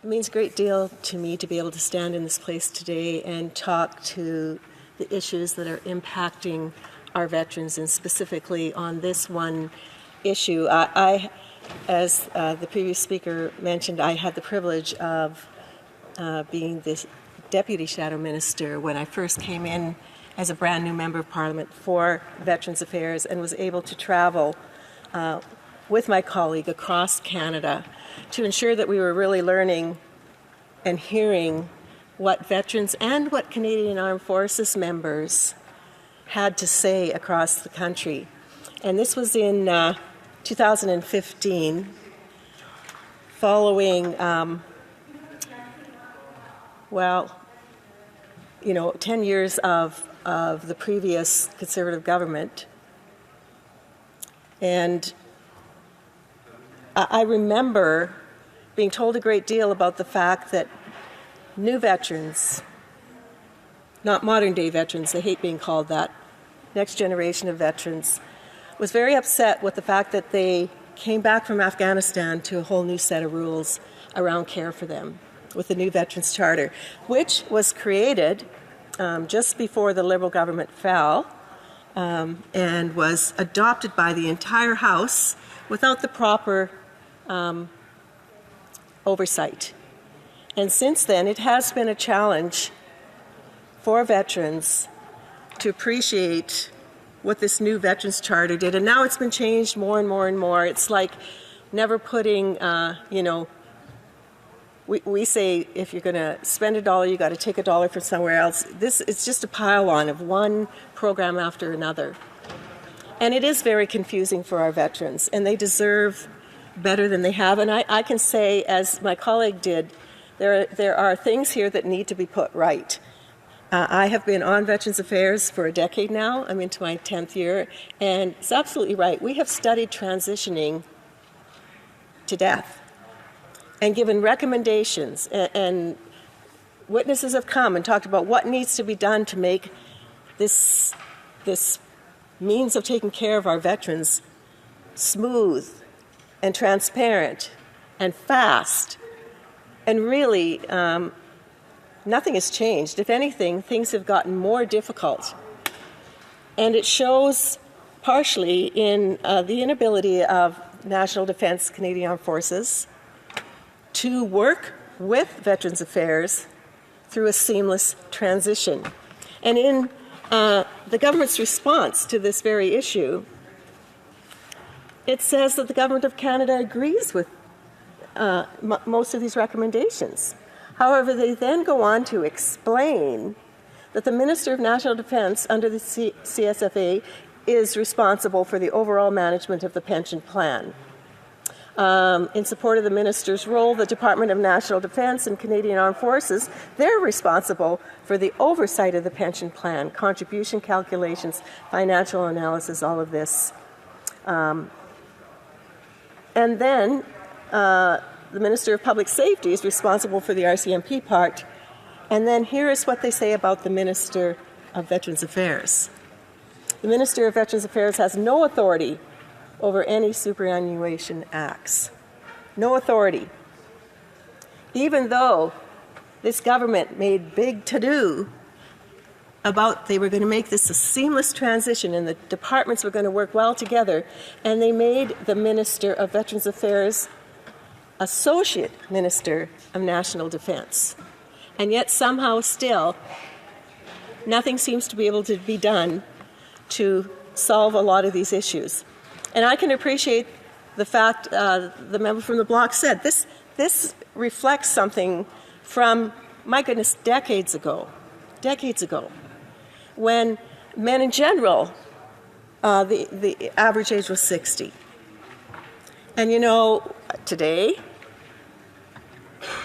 It means a great deal to me to be able to stand in this place today and talk to the issues that are impacting our veterans, and specifically on this one issue. As the previous speaker mentioned, I had the privilege of being the Deputy Shadow Minister when I first came in as a brand new Member of Parliament for Veterans Affairs, and was able to travel with my colleague across Canada to ensure that we were really learning and hearing what veterans and what Canadian Armed Forces members had to say across the country. And this was in 2015, following, 10 years of the previous Conservative government. And I remember being told a great deal about the fact that new veterans, not modern-day veterans, they hate being called that, next generation of veterans, was very upset with the fact that they came back from Afghanistan to a whole new set of rules around care for them with the new Veterans Charter, which was created just before the Liberal government fell and was adopted by the entire House without the proper oversight. And since then, it has been a challenge for veterans to appreciate what this new Veterans Charter did. And now it's been changed more and more and more. It's like never putting, we say if you're going to spend a dollar, you got to take a dollar from somewhere else. It's just a pile-on of one program after another. And it is very confusing for our veterans, and they better than they have. And I can say, as my colleague did, there are things here that need to be put right. I have been on Veterans Affairs for a decade now. I'm into my 10th year, and it's absolutely right. We have studied transitioning to death and given recommendations, and witnesses have come and talked about what needs to be done to make this means of taking care of our veterans smooth and transparent and fast. And really, nothing has changed. If anything, things have gotten more difficult. And it shows partially in the inability of National Defence, Canadian Armed Forces, to work with Veterans Affairs through a seamless transition. And in the government's response to this very issue, it says that the Government of Canada agrees with most of these recommendations. However, they then go on to explain that the Minister of National Defence under the CSFA is responsible for the overall management of the pension plan. In support of the Minister's role, the Department of National Defence and Canadian Armed Forces, they're responsible for the oversight of the pension plan, contribution calculations, financial analysis, all of this. And then the Minister of Public Safety is responsible for the RCMP part. And then here is what they say about the Minister of Veterans Affairs. The Minister of Veterans Affairs has no authority over any superannuation acts. No authority. Even though this government made big to-do about they were going to make this a seamless transition and the departments were going to work well together, and they made the Minister of Veterans Affairs Associate Minister of National Defence. And yet somehow still nothing seems to be able to be done to solve a lot of these issues. And I can appreciate the fact the member from the bloc said this reflects something from, my goodness, decades ago, when men in general, the average age was 60. And today,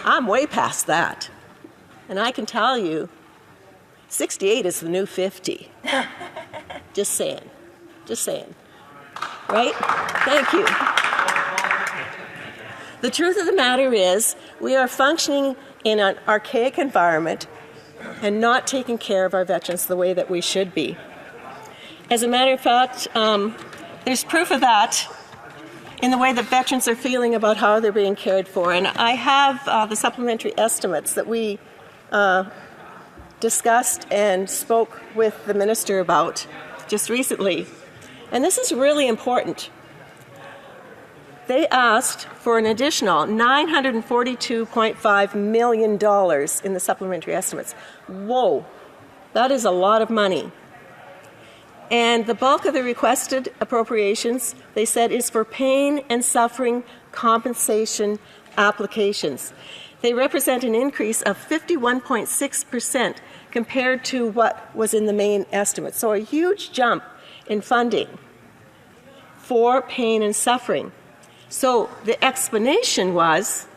I'm way past that. And I can tell you, 68 is the new 50. Just saying. Right? Thank you. The truth of the matter is, we are functioning in an archaic environment and not taking care of our veterans the way that we should be. As a matter of fact, there's proof of that in the way that veterans are feeling about how they're being cared for. And I have the supplementary estimates that we discussed and spoke with the minister about just recently. And this is really important. They asked for an additional $942.5 million in the supplementary estimates. Whoa, that is a lot of money. And the bulk of the requested appropriations, they said, is for pain and suffering compensation applications. They represent an increase of 51.6% compared to what was in the main estimate. So a huge jump in funding for pain and suffering. So the explanation was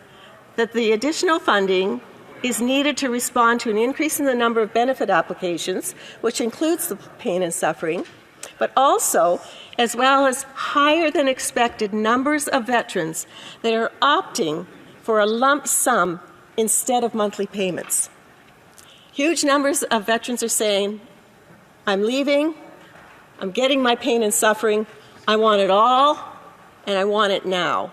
that the additional funding is needed to respond to an increase in the number of benefit applications, which includes the pain and suffering, but also as well as higher than expected numbers of veterans that are opting for a lump sum instead of monthly payments. Huge numbers of veterans are saying, I'm leaving, I'm getting my pain and suffering, I want it all, and I want it now.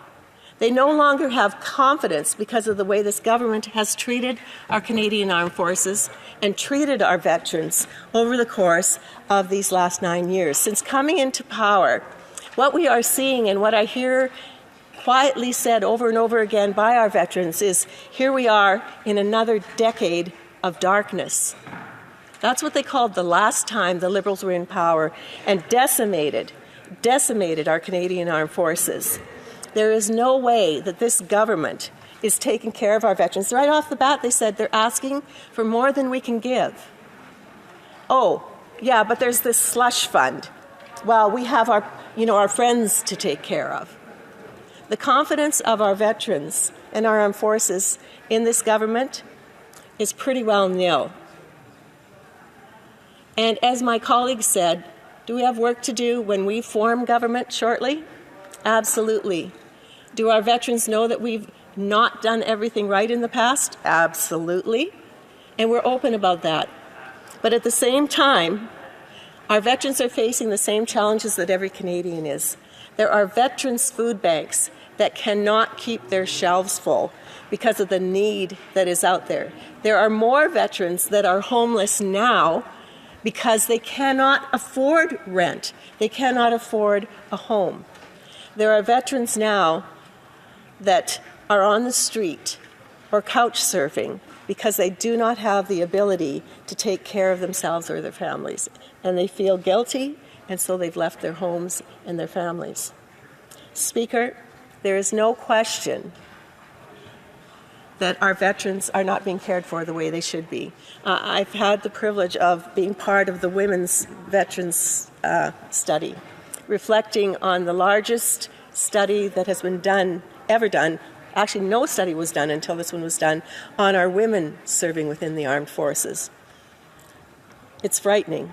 They no longer have confidence because of the way this government has treated our Canadian Armed Forces and treated our veterans over the course of these last 9 years. Since coming into power, what we are seeing and what I hear quietly said over and over again by our veterans is, here we are in another decade of darkness. That's what they called the last time the Liberals were in power and decimated our Canadian Armed Forces. There is no way that this government is taking care of our veterans. Right off the bat, they said they're asking for more than we can give. Oh, yeah, but there's this slush fund. Well, we have our friends to take care of. The confidence of our veterans and our armed forces in this government is pretty well nil. And as my colleague said, do we have work to do when we form government shortly? Absolutely. Do our veterans know that we've not done everything right in the past? Absolutely. And we're open about that. But at the same time, our veterans are facing the same challenges that every Canadian is. There are veterans' food banks that cannot keep their shelves full because of the need that is out there. There are more veterans that are homeless now because they cannot afford rent. They cannot afford a home. There are veterans now that are on the street or couch surfing because they do not have the ability to take care of themselves or their families. And they feel guilty, and so they've left their homes and their families. Speaker, there is no question that our veterans are not being cared for the way they should be. I've had the privilege of being part of the Women's Veterans Study, reflecting on the largest study that has been ever done. Actually, no study was done until this one was done on our women serving within the armed forces. It's frightening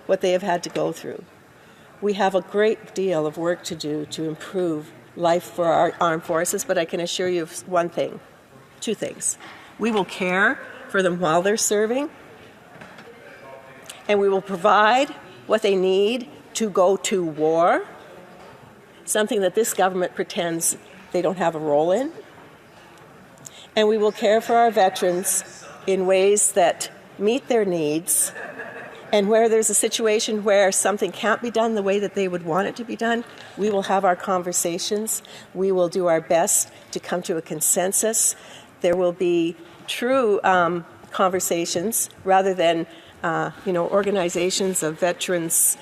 what they have had to go through. We have a great deal of work to do to improve life for our armed forces, but I can assure you of two things. We will care for them while they're serving, and we will provide what they need to go to war, something that this government pretends they don't have a role in. And we will care for our veterans in ways that meet their needs, and where there's a situation where something can't be done the way that they would want it to be done, we will have our conversations. We will do our best to come to a consensus. There will be true conversations rather than organizations of veterans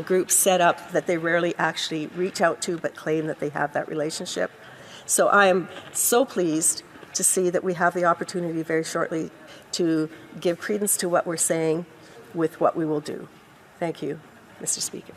groups set up that they rarely actually reach out to but claim that they have that relationship. So I am so pleased to see that we have the opportunity very shortly to give credence to what we're saying with what we will do. Thank you, Mr. Speaker.